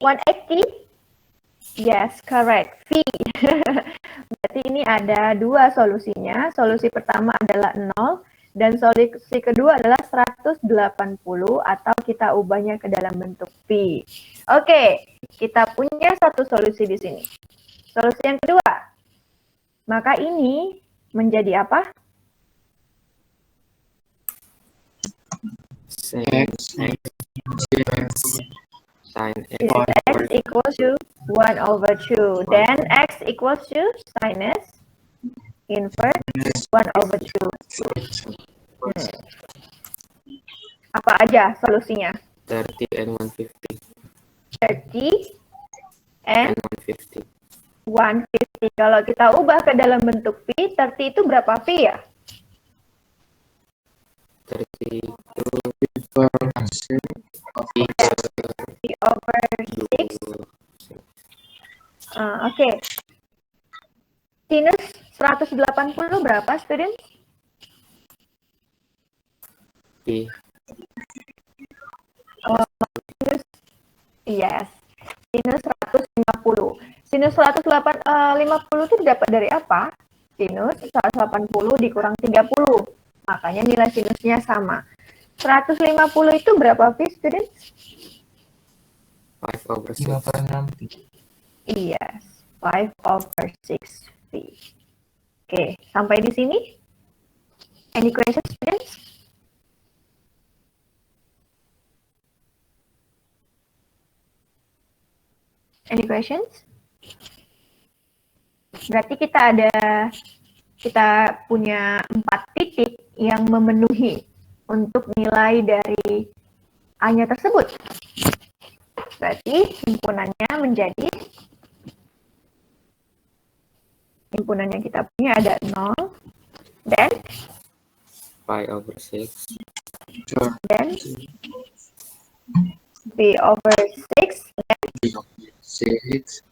180? Yes, correct. V. Berarti ini ada dua solusinya. Solusi pertama adalah 0 dan solusi kedua adalah 180 atau kita ubahnya ke dalam bentuk V. Oke, kita punya satu solusi di sini. Solusi yang kedua. Maka ini menjadi apa? X equals to 1 over 2. Then X equals to sinus inverse 1 over 2. Apa aja solusinya? 30 and 150. 30 and 150. Kalau kita ubah ke dalam bentuk V, 30 itu berapa V ya? 30 itu V over 6. Oke. Sinus 180 berapa, student? V. Sinus, yes. Sinus 150. Sinus 150 itu didapat dari apa? Sinus 180 dikurang 30. Makanya nilai sinusnya sama. 150 itu berapa V, student? 5 over 6. Yes, 5 over 6 V. Oke, sampai di sini? Any questions, students? Any questions? Berarti kita punya 4 titik yang memenuhi untuk nilai dari A-nya tersebut. Berarti himpunannya kita punya ada 0 dan 5 over 6. dan V over 6 dan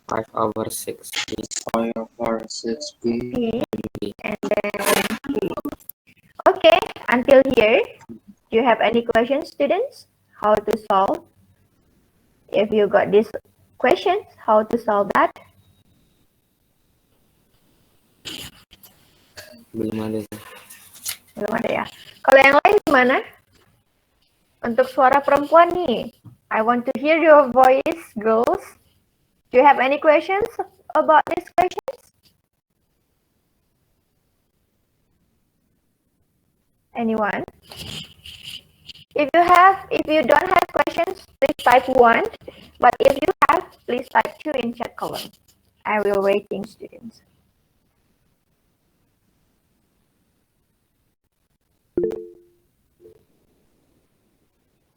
5 over 6. P and then V. Okay, until here, do you have any questions, students? How to solve? If you got this questions, how to solve that? Belum ada. Belum ada ya. Kalau yang lain gimana? Untuk suara perempuan nih, I want to hear your voice, girls. Do you have any questions about these questions? Anyone? If you don't have questions, please type 1. But if you have, please type 2 in chat column. I will waiting, students.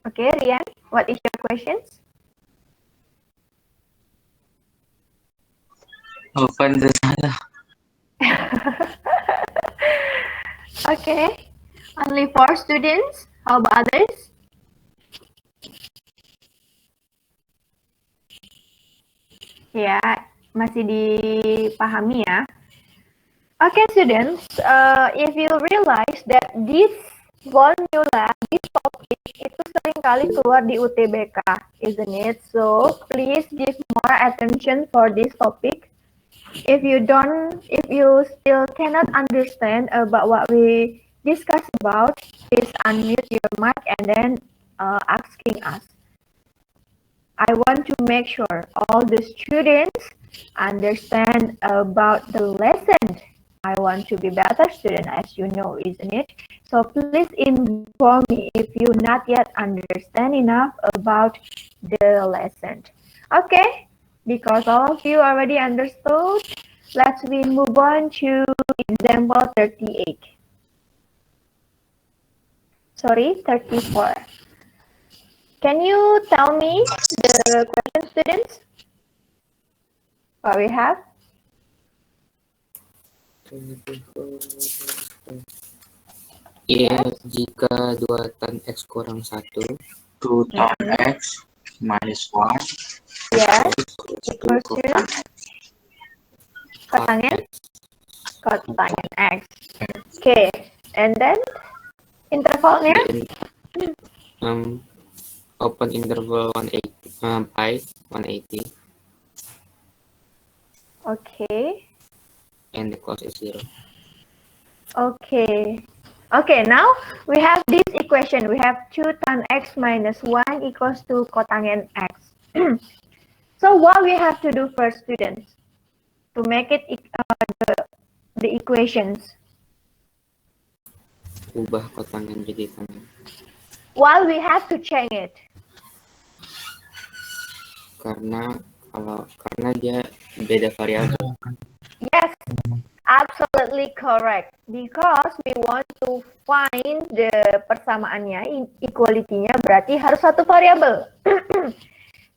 Okay, Rian, what is your questions? Open the salah. Okay, only 4 students. How about others? Ya, masih dipahami ya. Okay, students, if you realize that this formula, this topic itu sering kali keluar di UTBK, isn't it? So please give more attention for this topic. If you still cannot understand about what we discuss about, please unmute your mic and then asking us. I want to make sure all the students understand about the lesson. I want to be better student, as you know, isn't it? So please inform me if you not yet understand enough about the lesson. Okay, because all of you already understood, let's move on to example 38. Sorry, 34. Can you tell me the question, students? What we have? Ya, jika 2 tan X kurang 1, 2 tan X minus 1. Yes, equals to kotangen X. Okay, and then intervalnya? open interval 180 pi 180 Okay. and the close is 0. Okay. Okay, now we have this equation. We have 2 tan x minus 1 equals to cotangent x. So what we have to do first, students, to make it the equations? Ubah kotangan jadi tangan. While we have to change it. Karena dia beda variabel. Yes, absolutely correct. Because we want to find the persamaannya, equality-nya berarti harus satu variabel.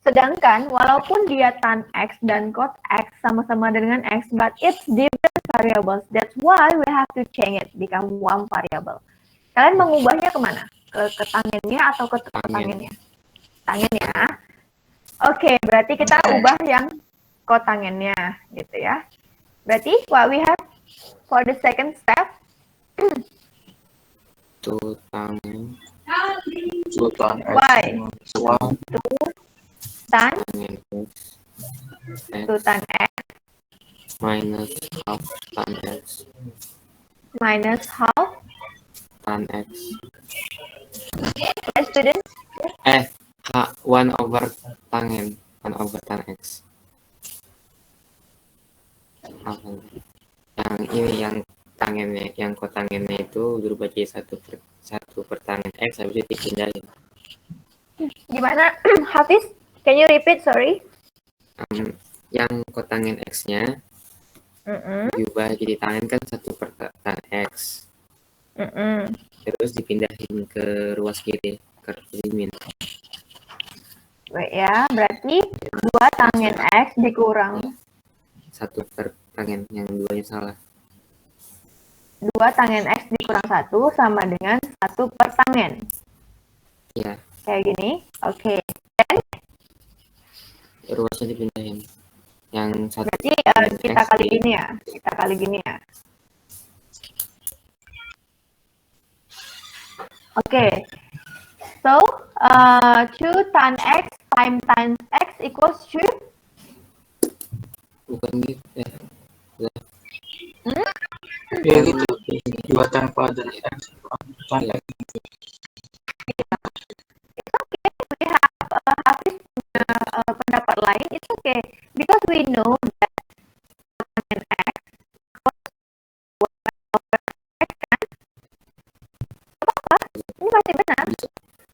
Sedangkan walaupun dia tan x dan cot x sama-sama dengan x, but it's different variables. That's why we have to change it, become one variable. Kalian mengubahnya kemana? Ke tangennya atau ke kotangennya? Tangen ya. Oke, berarti kita ubah yang kotangennya, gitu ya. Berarti what we have for the second step? Tuh tangan. 2 tan x Why? minus 1 Tan Tangan x. 2 tan x Minus half tan x. minus half. Tan x. Okay, students? 1 over tangen. 1 over tan x. Yang ini yang tangennya, yang kotangennya itu berubah jadi 1 per tangen x, habis itu dipindahin. Gimana, Hafiz? Can you repeat, sorry? Yang kotangen x-nya diubah jadi tangen kan 1 per tan x. Terus dipindahin ke ruas kiri, ke min. Wait ya, berarti 2 tangen x dikurang 1 per tangen, yang duanya salah. 2 tangen x dikurang 1 sama dengan 1 per tangen. Iya, Kayak gini. Oke. ruasnya dipindahin. Yang 1 Berarti kita kali gini ya. Kita kali gini ya. Oke. So, 2 tan x times x equals 2. bukan gitu ya. ya gitu 2 tan kuadrat x tan x. It's okay. We have Hafiz punya pendapat lain. It's okay. Because we know that tangen x kan? Apa-apa? Ini masih benar.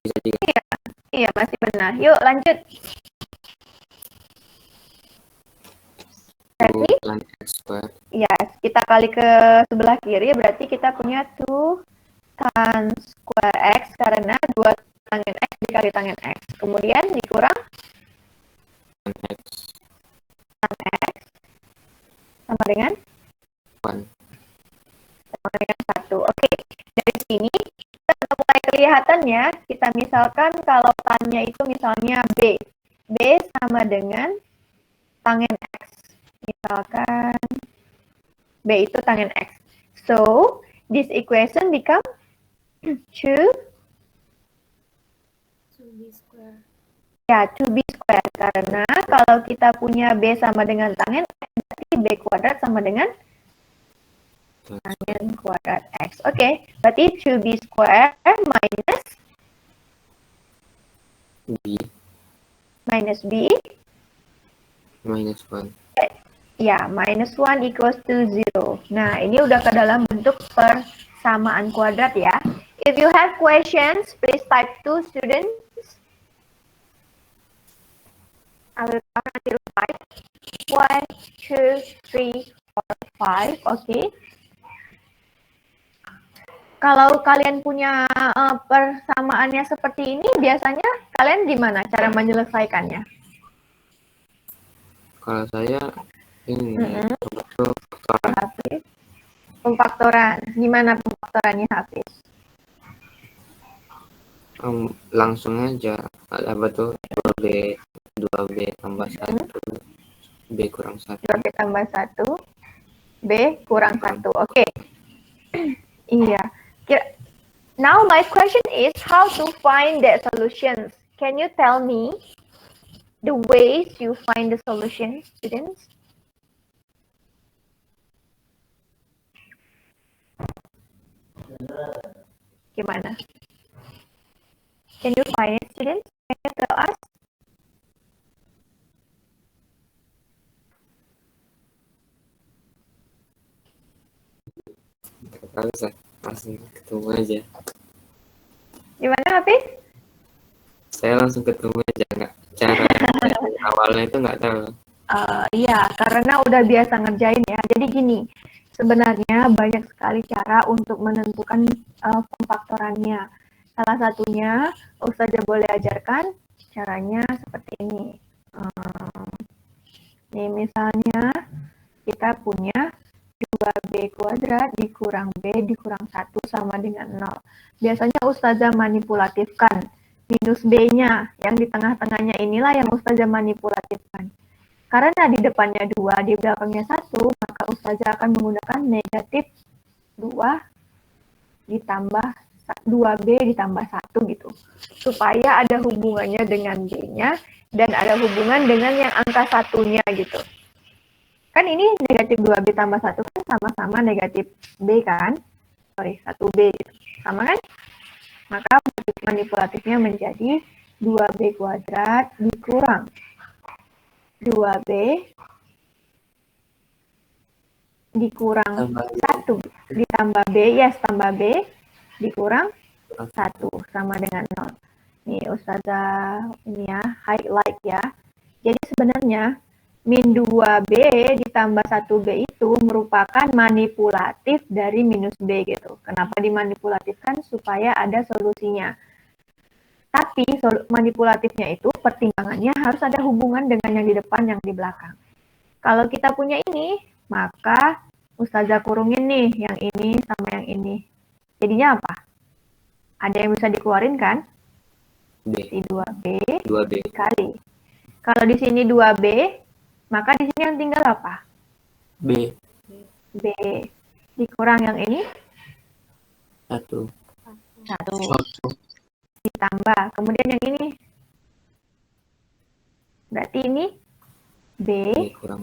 Bisa juga. Iya, masih benar. Yuk, lanjut. Berarti, 2 tan x square yes, kita kali ke sebelah kiri, berarti kita punya 2 tan square x, karena 2 tangen x dikali tangen x. Kemudian dikurang tan x tan x sama dengan 1. 1. Oke, dari sini kita udah mulai kelihatan ya. Kita misalkan kalau tannya itu misalnya b. B sama dengan tangen x. Misalkan b itu tangen x. So, this equation become 2 2b square. ya 2b square. Karena kalau kita punya b sama dengan tangen x, berarti b kuadrat sama dengan tangen kuadrat x. Oke, berarti 2b square minus b b minus 1. ya, minus 1 equals to 0. Nah, ini udah ke dalam bentuk persamaan kuadrat ya. If you have questions, please type 2, students. I will count until 5. 1, 2, 3, 4, 5. Oke. Kalau kalian punya persamaannya seperti ini, biasanya kalian gimana cara menyelesaikannya? Kalau saya ini Faktoran. Hafiz. Pemfaktoran. Gimana pemfaktorannya, Hafiz? Langsung aja apa tuh 2b tambah 1 b kurang 1. 2b tambah 1 b kurang 1. Oke. Iya. Now my question is how to find the solutions. Can you tell me the ways you find the solution, students? Gimana? Can you find it, students? Can you tell us? Nggak tahu, saya langsung ketemu aja. Gimana, Hafiz? Saya langsung ketemu aja, nggak cara awalnya itu nggak tahu. Iya, karena udah biasa ngerjain ya. Jadi gini, sebenarnya banyak sekali cara untuk menentukan pemfaktorannya. Salah satunya, Ustazah boleh ajarkan caranya seperti ini. Nih, misalnya kita punya 2B kuadrat dikurang B dikurang 1 sama dengan 0. Biasanya Ustazah manipulatifkan. Minus B-nya, yang di tengah-tengahnya inilah yang Ustazah manipulatifkan. Karena di depannya 2, di belakangnya 1, maka Ustazah akan menggunakan negatif 2 ditambah 2B ditambah 1 gitu. Supaya ada hubungannya dengan B-nya dan ada hubungan dengan yang angka satunya gitu. Kan ini negatif 2B tambah 1 kan sama-sama negatif B kan? Sorry, 1B gitu. Sama kan? Maka manipulatifnya menjadi 2B kuadrat dikurang 2B dikurang 1 ditambah B, yes, tambah B dikurang 1 sama dengan 0. Nih Ustazah ini ya, highlight ya. Jadi sebenarnya min 2B ditambah 1B itu merupakan manipulatif dari minus B gitu. Kenapa dimanipulatifkan? Supaya ada solusinya. Tapi manipulatifnya itu pertimbangannya harus ada hubungan dengan yang di depan, yang di belakang. Kalau kita punya ini, maka Ustazah kurungin nih yang ini sama yang ini. Jadinya apa? Ada yang bisa dikeluarin kan? B. Si 2B 2B. dikali. Kalau di sini 2B, maka di sini yang tinggal apa? B. B dikurang yang ini 1. 1. ditambah. Kemudian yang ini. Berarti ini B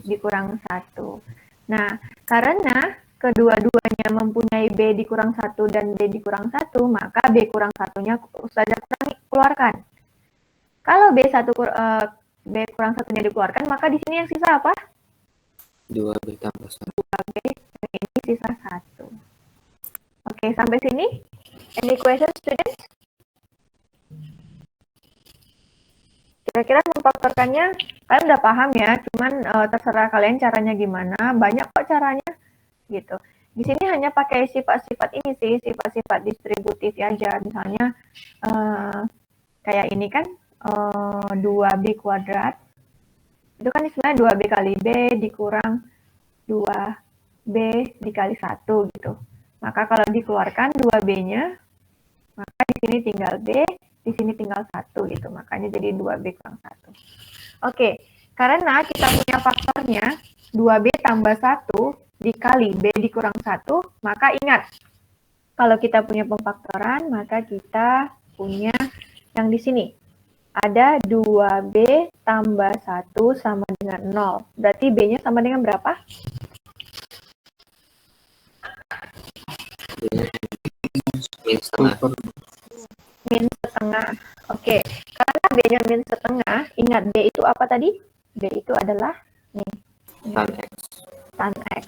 dikurang 1. Nah, karena kedua-duanya mempunyai B dikurang 1 dan B dikurang 1, maka B kurang 1-nya Ustazah keluarkan. Kalau B kurang 1-nya dikeluarkan, maka di sini yang sisa apa? 2B tambah 1. 2B, dan ini sisa 1. Oke, sampai sini? Any questions, students? Kira-kira memfaktorkannya, kalian udah paham ya, cuman terserah kalian caranya gimana, banyak kok caranya, gitu. Di sini hanya pakai sifat-sifat ini sih, sifat-sifat distributif aja, misalnya kayak ini kan, 2B kuadrat, itu kan sebenarnya 2B kali B dikurang 2B dikali 1 gitu. Maka kalau dikeluarkan 2B-nya, maka di sini tinggal B, di sini tinggal 1 gitu. Makanya jadi 2B kurang 1. Oke, karena kita punya faktornya 2B tambah 1 dikali B dikurang 1, maka ingat, kalau kita punya pemfaktoran, maka kita punya yang di sini. Ada 2B tambah 1 sama dengan 0. Berarti B-nya sama dengan berapa? Min setengah. Min setengah. Oke, karena B-nya min setengah, ingat B itu apa tadi? B itu adalah nih, Tan X. tan X.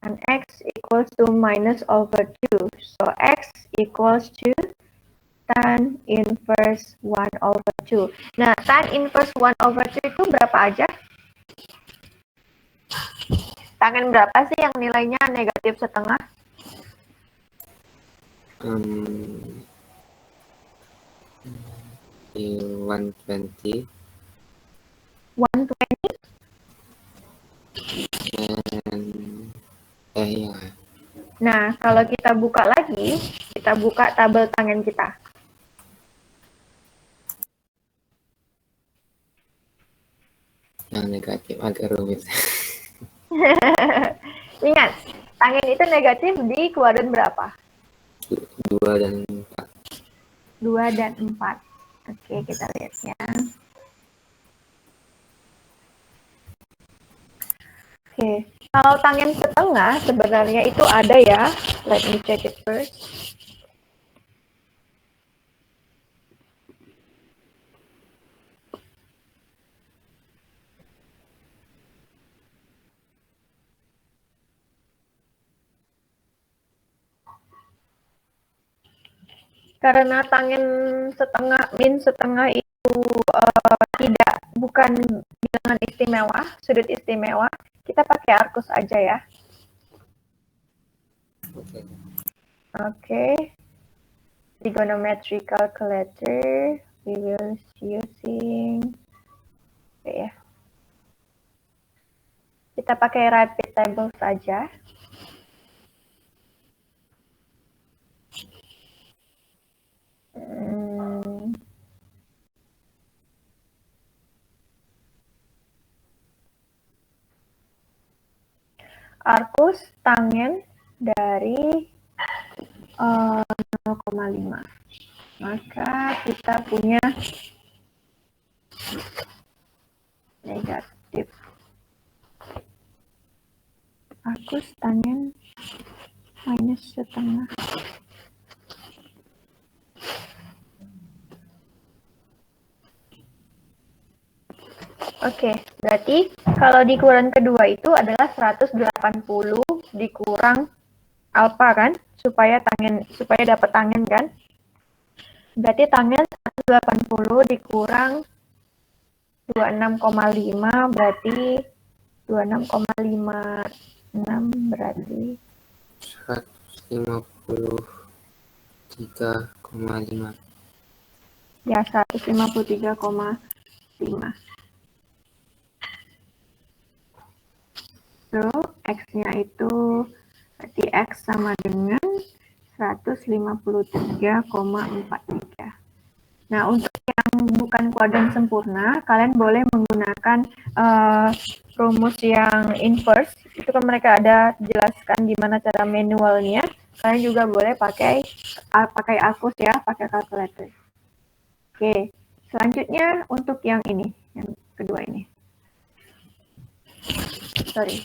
Tan X equals to minus over 2. So X equals to tan inverse 1 over 2. Nah, tan inverse 1 over 2 itu berapa aja? Tangan berapa sih yang nilainya negatif setengah? 120. 120? Ya. Nah, kalau kita buka lagi, kita buka tabel tangan kita. Yang negatif agak rumit. Ingat, tangan itu negatif di kuadran berapa? 2 dan 4. 2 dan 4. Oke, kita lihat ya. Oke, kalau tangen setengah sebenarnya itu ada ya. Let me check it first. Karena tangen setengah, min setengah itu bukan bilangan istimewa, sudut istimewa, kita pakai arcus aja ya. Oke. Okay. Trigonometry calculator, we will using, ya. Kita pakai rapid table saja. Arcus tangen dari 0,5. Maka kita punya negatif. Arcus tangen minus setengah. Oke, berarti kalau dikurang kedua itu adalah 180 dikurang alfa kan, supaya dapat tangen kan. Berarti tangen 180 dikurang 26,5 berarti 26,56 berarti 153,5. ya 153,5. So, X-nya itu berarti X sama dengan 153,43. Nah, untuk yang bukan kuadran sempurna, kalian boleh menggunakan rumus yang inverse. Itu kan mereka ada jelaskan gimana cara manualnya. Kalian juga boleh pakai arcus ya, pakai calculator. Oke, selanjutnya untuk yang ini, yang kedua ini. Sorry.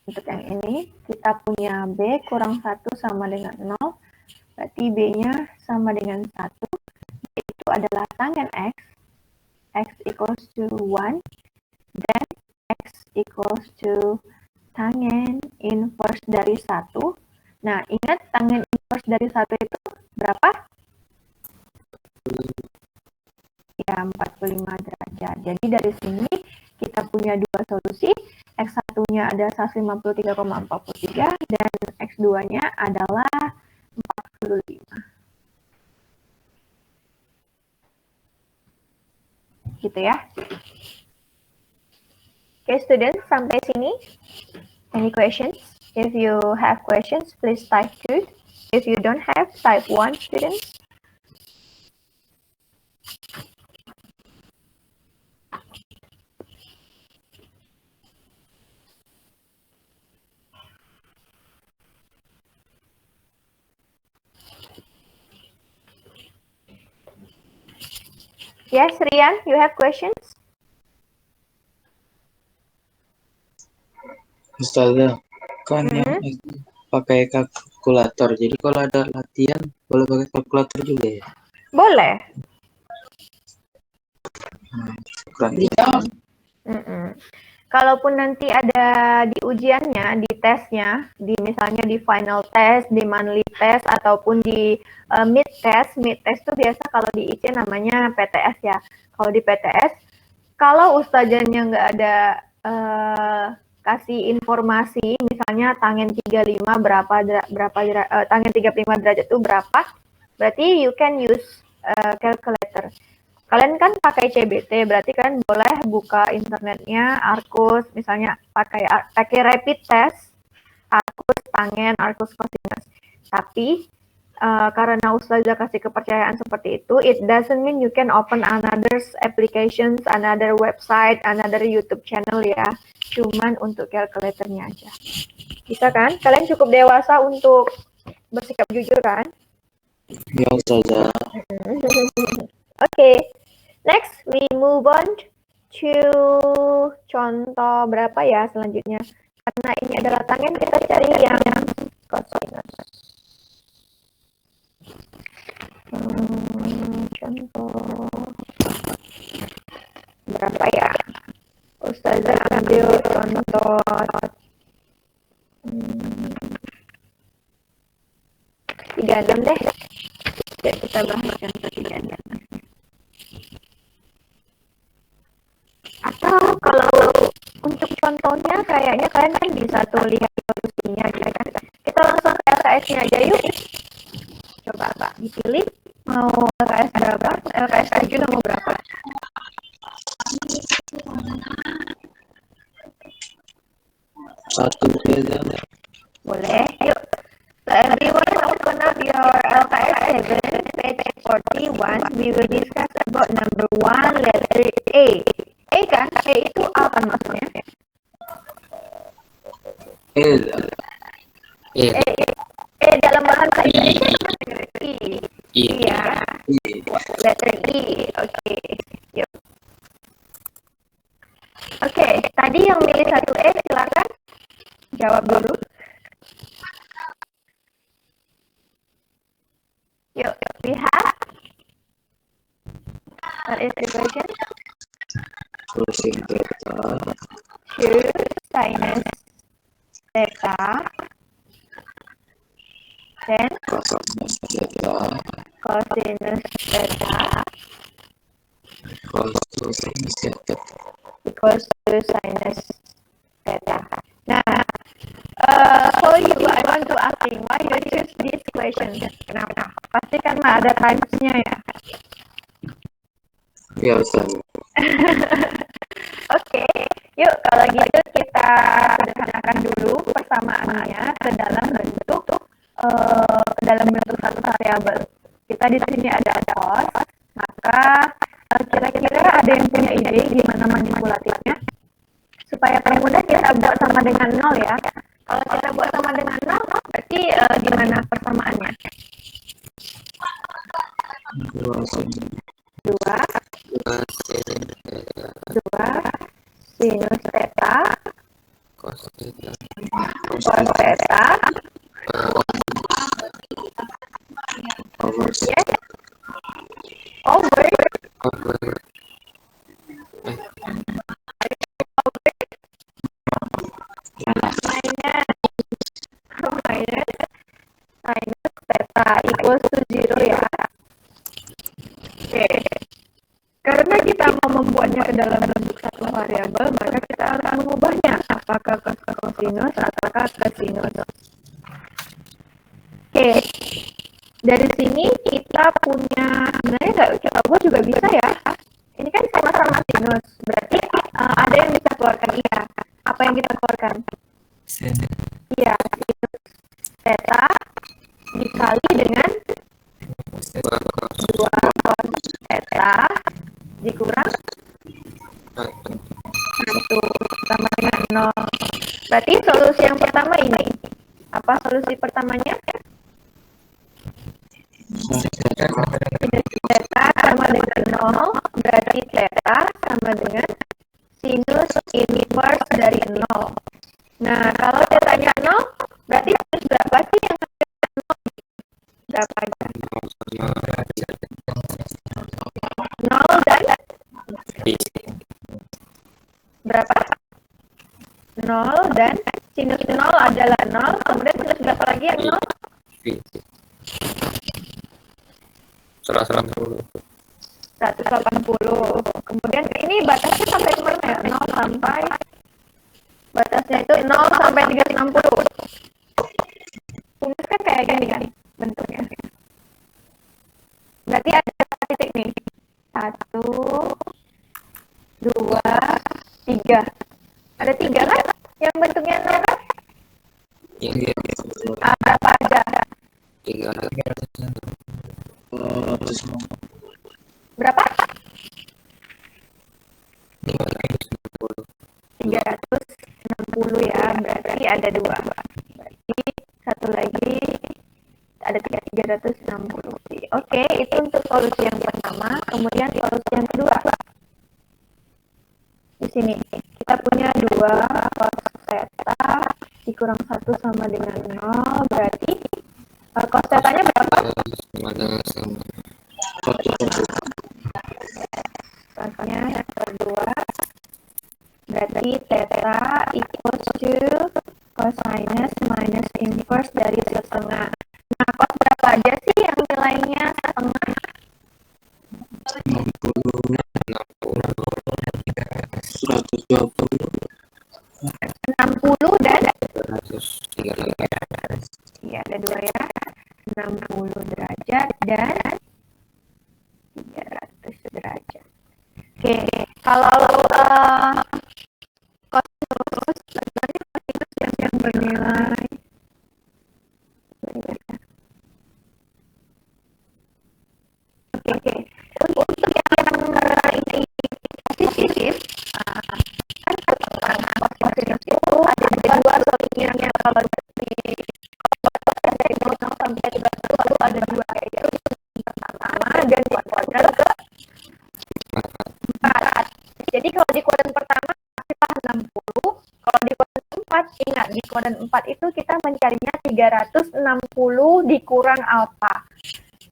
Untuk yang ini, kita punya B kurang 1 sama dengan 0. Berarti B-nya sama dengan 1. Itu adalah tangen X. X equals to 1. Dan X equals to tangen inverse dari 1. Nah, ingat tangen inverse dari 1 itu berapa? Ya, 45 derajat. Jadi dari sini kita punya dua solusi. X1-nya ada 153,43 dan X2-nya adalah 45. Gitu ya. Oke, students, sampai sini. Any questions? If you have questions, please type 2. If you don't have, type 1, students. Yes, Rian, you have questions? Ustazah, kan yang pakai kalkulator. Jadi kalau ada latihan, boleh pakai kalkulator juga ya? Boleh. Kalaupun nanti ada di ujiannya, di tesnya, misalnya di final test, di monthly test, ataupun di mid test itu biasa kalau di IC namanya PTS ya. Kalau di PTS, kalau ustazahnya nggak ada kasih informasi, misalnya tangen 35 tangen 35 derajat itu berapa, berarti you can use calculator. Kalian kan pakai CBT, berarti kan boleh buka internetnya, arcus, misalnya pakai rapid test, arcus tangen, arcus cosinus. Tapi karena ustazah kasih kepercayaan seperti itu, it doesn't mean you can open another applications, another website, another YouTube channel ya. Cuman untuk calculatornya aja. Bisa kan? Kalian cukup dewasa untuk bersikap jujur kan? Ya, Ustazah. Okay, next we move on to contoh berapa ya selanjutnya? Karena ini adalah tangen, kita cari yang kosinus. Contoh berapa ya? Ustazah ambil contoh 36 deh. Ya, kita bahas contoh 36. Atau kalau untuk contohnya kayaknya kalian kan bisa tuh lihat solusinya gitu kan. Kita langsung ke LKS-nya aja yuk. Coba Pak dipilih mau LKS berapa? LKS 7 nomor berapa? Satu Ustazah. Boleh. Yuk. So everyone open up your LKS 7 page 41. We will discuss about number 1 letter A. A kan? A itu apa maksudnya? Dalam bahasa Indonesia I. Iya. Letter I. Oke. Yuk. Oke, tadi yang milih satu E silakan jawab dulu. Yuk, lihat. What is the question? Cosine theta. Choose sinus theta. Then Cosinus theta. cosinus theta Cosinus theta. equals to sinus theta. Nah, for you, I want to ask you, why you choose this question? Kenapa? Pasti kan ada times-nya ya. Ya, Ustazah. Oke, yuk kalau gitu kita sederhanakan dulu persamaannya ke dalam bentuk satu variabel. Kita di sini ada cos, maka kira-kira ada yang punya ide gimana manipulatifnya? Supaya paling mudah kita buat sama dengan 0 ya. Kalau kita buat sama dengan 0, berarti di mana persamaannya? 2 sinus theta cos theta yes over minus theta equals to 0 ya. Oke. Karena kita mau membuatnya ke dalam bentuk satu variabel, maka kita akan mengubahnya apakah ke kosinus ataukah ke sinus. Oke. Dari sini kita punya, sebenarnya nggak kita buat juga bisa ya. Ini kan sama-sama sinus, berarti ada yang bisa keluarkan iya. Apa yang kita keluarkan? Iya, sinus theta dikali dengan 2 cos theta dikurang 1 sama dengan 0. Berarti solusi yang pertama ini. Apa solusi pertamanya? Sinus theta sama dengan 0, berarti theta sama dengan sinus inverse dari 0. Nah, kalau tetanya 0, berarti sinus berapa sih yang ada 0? Berapa aja? 0 dan berapa? 0 dan sinus 0 adalah 0, kemudian sinus berapa lagi yang 0? 180. Kemudian ini batasnya sampai kemana ya? 0 sampai batasnya itu 0 sampai 360. Sinus kan kayak gini kan bentuknya. Berarti ada titik nih. 1, 2, 3. Ada 3 kan? Yang bentuknya 0 kan? Ada apa aja? Berapa? 360 ya, berarti ada 2. Berarti satu lagi itu untuk solusi yang pertama, kemudian solusi yang kedua. Di sini kita punya 2 cos theta dikurang 1 sama dengan 0, berarti cos theta-nya berapa? Sama. Contohnya yang kedua, berarti theta equals to cosinus minus inverse dari setengah. Nah, cos berapa aja sih yang nilainya setengah? 60, 120, 60 dan 130. ya ada 2 ya, 60 derajat dan 300 derajat. Oke, kalau cosinus sebenarnya cosinus yang bernilai Oke. Untuk yang ini positif, kan cosinus itu ada 2 solusinya. Kalau dari 0 sampai 300 lalu ada 2, yaitu pertama dan di kuadran ke-4. Jadi kalau di kuadran pertama kita 60, kalau di kuadran 4 ingat di kuadran 4 itu kita mencarinya 360 dikurang alfa.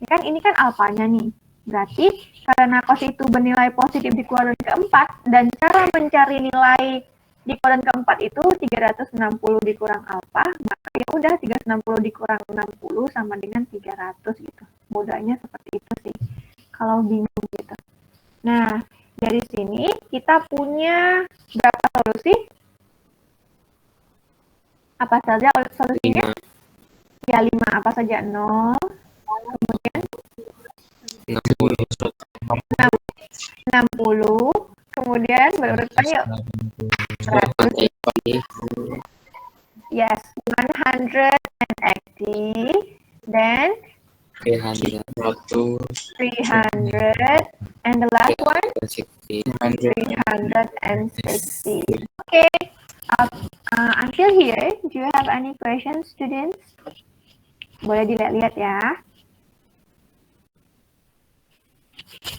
Ini kan alfanya nih. Berarti karena cos itu bernilai positif di kuadran keempat dan cara mencari nilai di kuadran keempat itu 360 dikurang alfa, maka ya udah 360 dikurang 60 sama dengan 300 gitu. Mudahnya seperti itu sih. Kalau bingung gitu. Nah, dari sini kita punya berapa solusi? Apa saja solusinya? 5. Ya 5, apa saja? 0, kemudian 60, kemudian berurutan yuk. 180. Yes, 180, then 300. 300, and the last one 360. Okay, until here, do you have any questions, students? Boleh dilihat-lihat ya.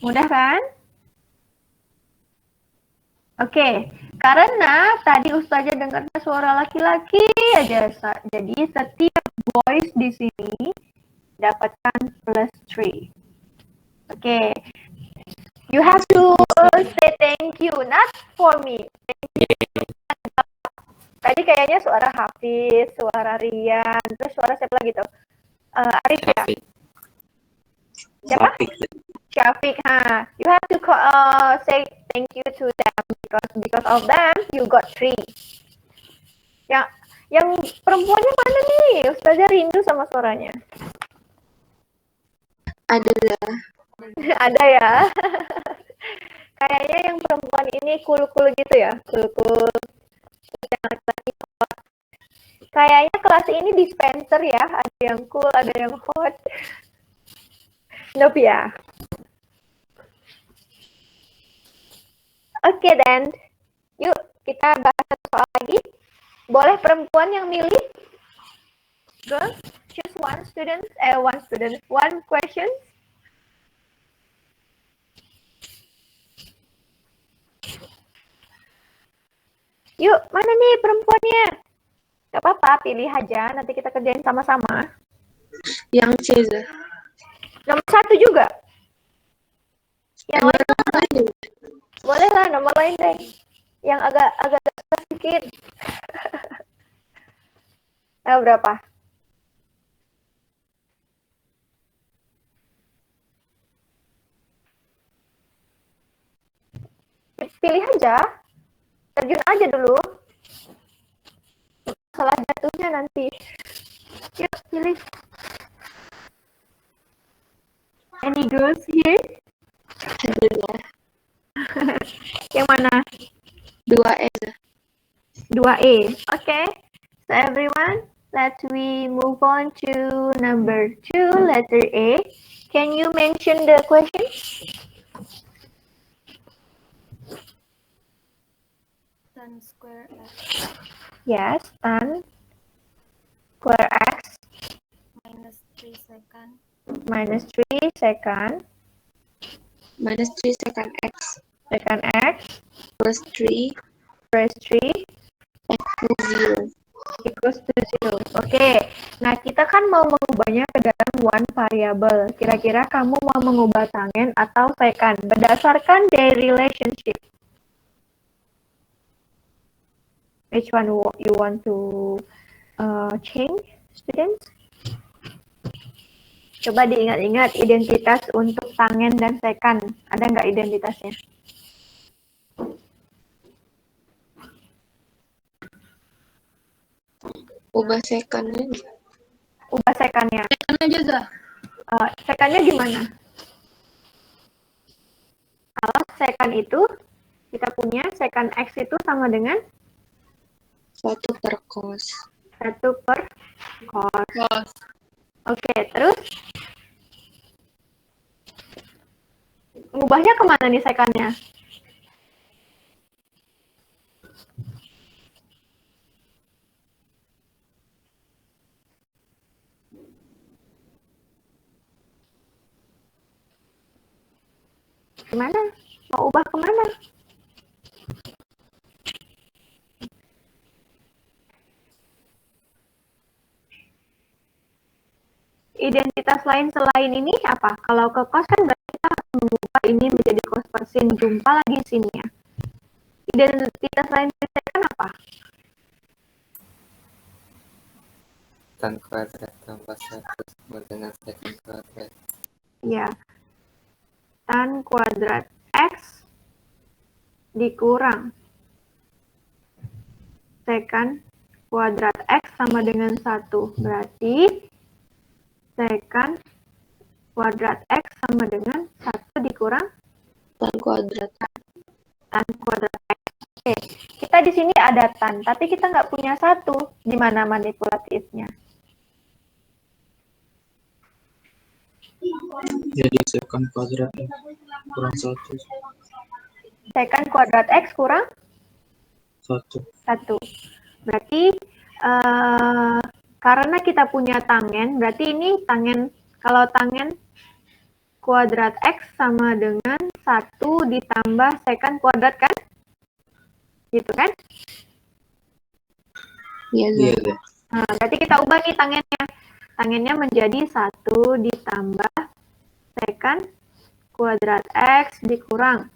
Mudah kan? Oke, karena tadi Ustazah dengarnya suara laki-laki aja, jadi setiap voice di sini dapatkan +3. Oke, you have to say thank you, not for me. Tadi kayaknya suara Hafiz, suara Rian, terus suara siapa lagi tuh? Arif ya? Siapa? Syafiq, you have to say thank you to them because of them you got 3. Yang perempuannya mana nih? Ustazah rindu sama suaranya. Ada. Ada ya. Kayaknya yang perempuan ini cool-cool gitu ya, cool-cool. Yang laki-laki hot. Kayaknya kelas ini dispenser ya, ada yang cool, ada yang hot. Nope ya. Oke, dan yuk kita bahas soal lagi. Boleh perempuan yang milih? Girls, choose one question. Yuk, mana nih perempuannya? Gak apa-apa, pilih aja. Nanti kita kerjain sama-sama. Yang C. Nomor 1 juga? Yang lain? Boleh lah, nomor lain deh. Yang agak susah sedikit. Berapa? Pilih aja. Terjun aja dulu. Salah jatuhnya nanti. Yuk, pilih. Any girls here? Yang mana? 2E. 2A. Okay. So everyone, we move on to number 2, letter A. Can you mention the question? Tan square x Yes, tan square x minus 3 second minus 3 second minus 3 second x plus 3 equals 0. equals to 0. Oke, nah kita kan mau mengubahnya ke dalam one variable. Kira-kira kamu mau mengubah tangen atau second berdasarkan their relationship. Which one you want to change, students? Coba diingat-ingat identitas untuk tangen dan second. Ada nggak identitasnya? Ubah second-nya. Ubah second-nya. Second aja, Zah. Second-nya gimana? Kalau second itu, kita punya second X itu sama dengan 1 per cos. 1 per cos. Cos. Oke, terus ngubahnya kemana nih second-nya? Kemana? Mau ubah kemana? Identitas lain selain ini apa? Kalau ke cos kan berarti kita mengubah ini menjadi cos per sin. Jumpa lagi sini ya. Identitas lain second apa? Tan kuadrat tambah 1 sama dengan secant kuadrat. Ya. Tan kuadrat X dikurang secant kuadrat X sama dengan 1. Berarti secant kuadrat X sama dengan 1 dikurang Tan kuadrat. tan kuadrat X. Oke, kita di sini ada tan, tapi kita nggak punya 1. Di mana manipulatifnya? Jadi secant kuadrat X kurang 1. Secant kuadrat X kurang 1. Berarti karena kita punya tangen, berarti ini tangen, kalau tangen kuadrat X sama dengan 1 ditambah secant kuadrat kan? Gitu kan? Iya, Iya Zah. deh. Nah, berarti kita ubah nih tangennya. Tangennya menjadi 1 ditambah secant kuadrat X dikurang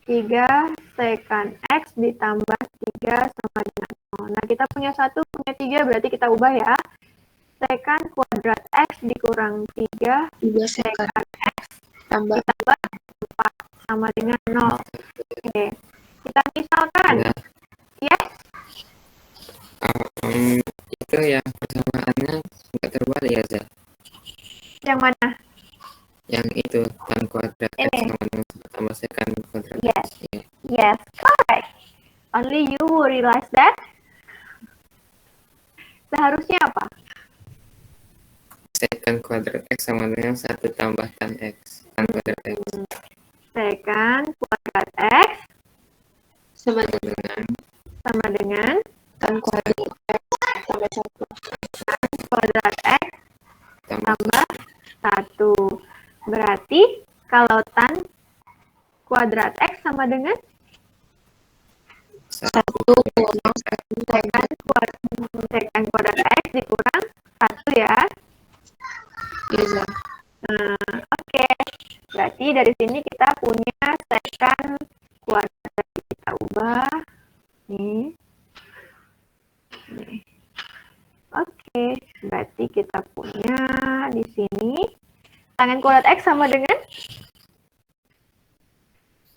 3 secant X ditambah 3 sama dengan 0. Nah, kita punya 1, punya 3, berarti kita ubah ya. Secant kuadrat X dikurang 3 2 second secant X tambah ditambah 4 sama dengan 0. Oke, kita misalkan, Nah, ya, itu yang persamaannya nggak terbalik ya, Zah? yang mana? Yang itu tan kuadrat X Ini. sama dengan 1 tambah secant kuadrat Yes. X. Iya. Yes, correct. Only you will realize that. Seharusnya apa? Secant kuadrat X sama dengan 1 tambah tan X. Tan kuadrat X Secant kuadrat X sama sama dengan tan kuadrat X tambah 1. kuadrat X tambah tambah 1. Berarti kalau tan kuadrat X sama dengan 1 secant kuadrat X dikurang 1 ya. Iya, Zah. Oke. Berarti dari sini kita punya secant kuadrat, kita ubah. Nih. Nih. Oke, berarti kita punya di sini tangen kuadrat X sama dengan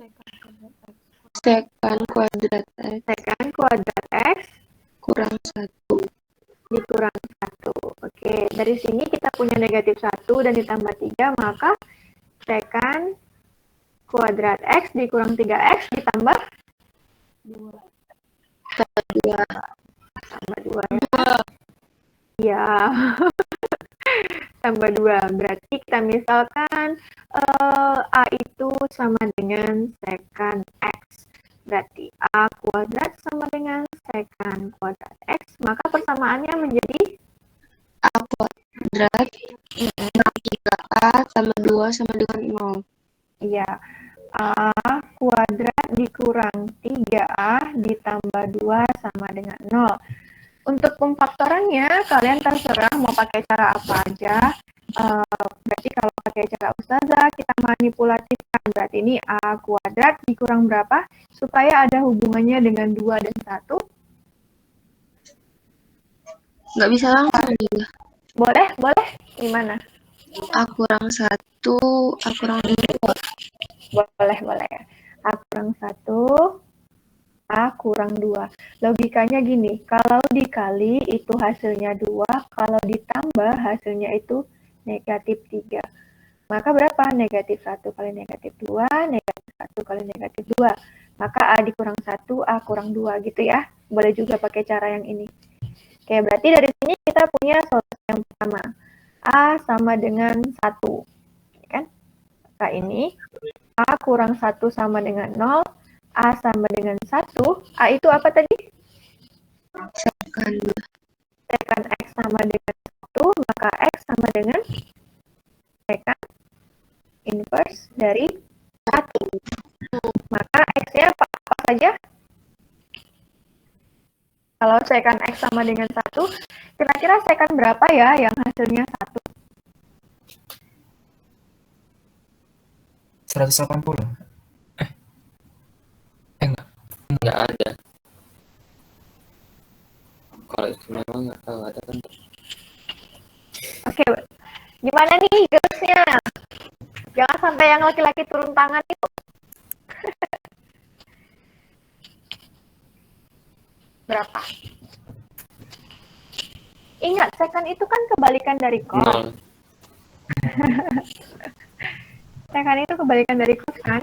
Second kuadrat X. Secant kuadrat X secant kuadrat X kurang 1. dikurang 1. Oke, dari sini kita punya negatif 1 dan ditambah 3, maka secant kuadrat X dikurang 3X ditambah 2. tambah 2 ya. Iya. Tambah 2. Berarti kita misalkan A itu sama dengan secant X. Berarti A kuadrat sama dengan secant kuadrat X. Maka persamaannya menjadi A kuadrat kurang 3. A tambah 2 sama dengan 0. Iya. A kuadrat dikurang 3A ditambah 2 sama dengan 0. Untuk pemfaktorannya, kalian terserah mau pakai cara apa aja. Berarti kalau pakai cara ustazah, kita manipulatifkan. Berarti ini A kuadrat dikurang berapa? Supaya ada hubungannya dengan 2 dan 1. Nggak bisa langsung juga. Boleh? Gimana? A kurang 1, A kurang 2. Boleh. A kurang 1, A kurang 2. Logikanya gini, kalau dikali itu hasilnya 2, kalau ditambah hasilnya itu negatif 3. Maka berapa? Negatif 1 kali negatif 2, negatif 1 kali negatif 2. Maka A dikurang 1, A kurang 2 gitu ya. Boleh juga pakai cara yang ini. Oke, berarti dari sini kita punya solusi yang pertama. A sama dengan 1. Kan? Maka ini A kurang 1 sama dengan 0, A sama dengan 1. A itu apa tadi? Sekan 2. Sekan X sama dengan 1, maka X sama dengan sekan inverse dari 1. Maka X-nya apa saja? Kalau sekan X sama dengan 1, kira-kira sekan berapa ya yang hasilnya 1? 180. Enggak. Nggak ada. Kalau istimewa nggak tahu ada kan. Oke, gimana nih girls-nya? Jangan sampai yang laki-laki turun tangan itu. Berapa? Ingat, sekan itu kan kebalikan dari cos. 0. Sekan itu kebalikan dari cos kan?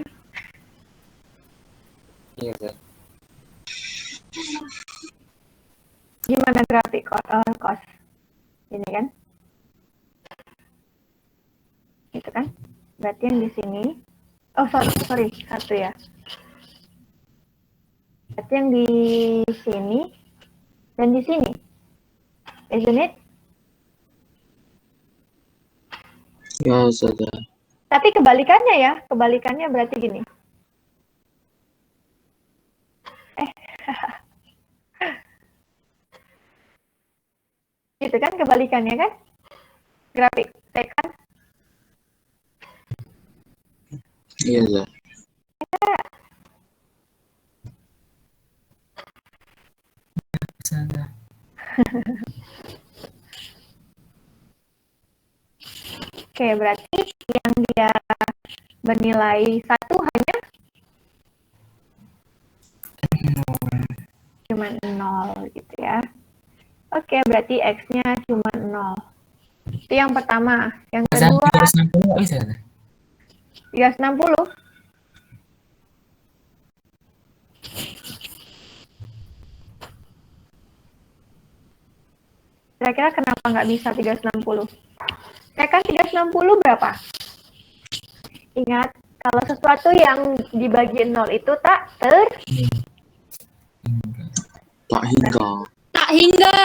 Iya, Zah. Gimana grafik cos? Ini kan? Itu kan? Berarti yang di sini. Oh, sorry. 1 ya. Berarti yang di sini dan di sini. Isn't it? Ya, sudah. Tapi kebalikannya ya. Kebalikannya berarti gini. Gitu kan kebalikannya kan? Grafik sekan. Iya, Zah. Sana. Oke, berarti yang dia bernilai 1 hanya cuma 0 gitu ya. Oke, berarti X-nya cuma 0. Itu yang pertama. Yang kedua, 360 nggak bisa. 360. Kira-kira kenapa nggak bisa 360? Sekan 360 berapa? Ingat, kalau sesuatu yang dibagi 0 itu tak Tak hingga. Tak hingga.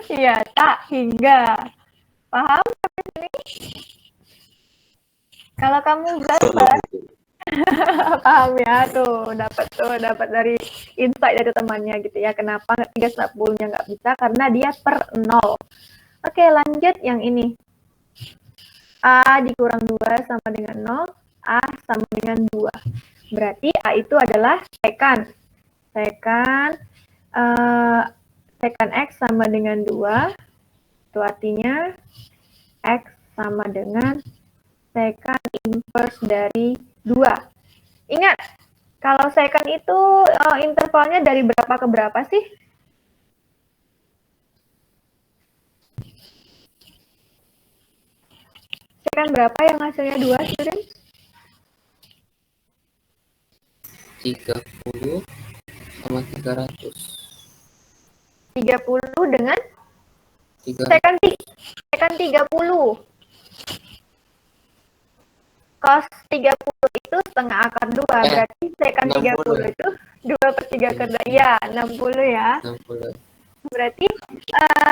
Iya, tak hingga. Paham sampai sini? Kalau kamu belajar, paham ya, dapat dari insight dari temannya gitu ya. Kenapa 360-nya nggak bisa? Karena dia per 0. Oke, lanjut yang ini. A dikurang 2 sama dengan 0, A sama dengan 2. Berarti A itu adalah sekan. Sekan X sama dengan 2. Itu artinya X sama dengan sekan inverse dari 2. Ingat, kalau sekan itu intervalnya dari berapa ke berapa sih? Sekan berapa yang hasilnya 2, student? 30 sama 300. 30 dengan 300. sekan 30. Cos 30 itu setengah akar 2. Berarti sekan 30 itu 2 per 3 akar 2. Iya, 60 ya. 60. Berarti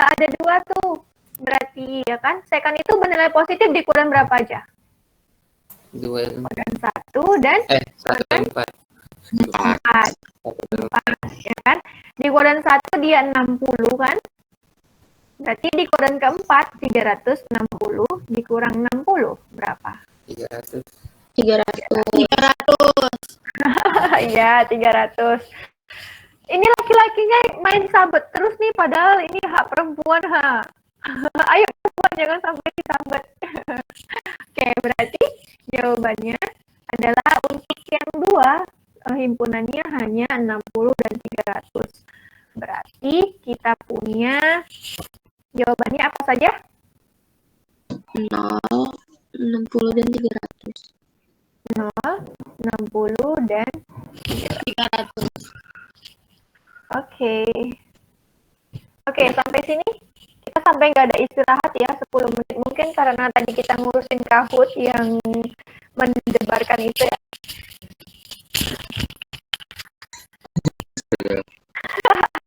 ada 2 tuh. Berarti ya kan, second itu bernilai positif di kuadran berapa aja? 2 Kuadran 1 dan 1 dan 4. 4. Ya kan? Di kuadran 1 dia 60 kan? Berarti di kuadran keempat 360 dikurang 60 berapa? 300. 300. Ya, 300. Ini laki-lakinya main sabet terus nih, padahal ini hak perempuan, ha. Ayo perempuan, jangan sampai disabet. Oke, berarti jawabannya adalah untuk yang 2, himpunannya hanya 60 dan 300. Berarti kita punya jawabannya apa saja? 0, 60 dan 300. 0, 60 dan 300. Oke. Oke, sampai sini kita sampai nggak ada istirahat ya, 10 menit. Mungkin karena tadi kita ngurusin Kahoot yang mendebarkan itu ya.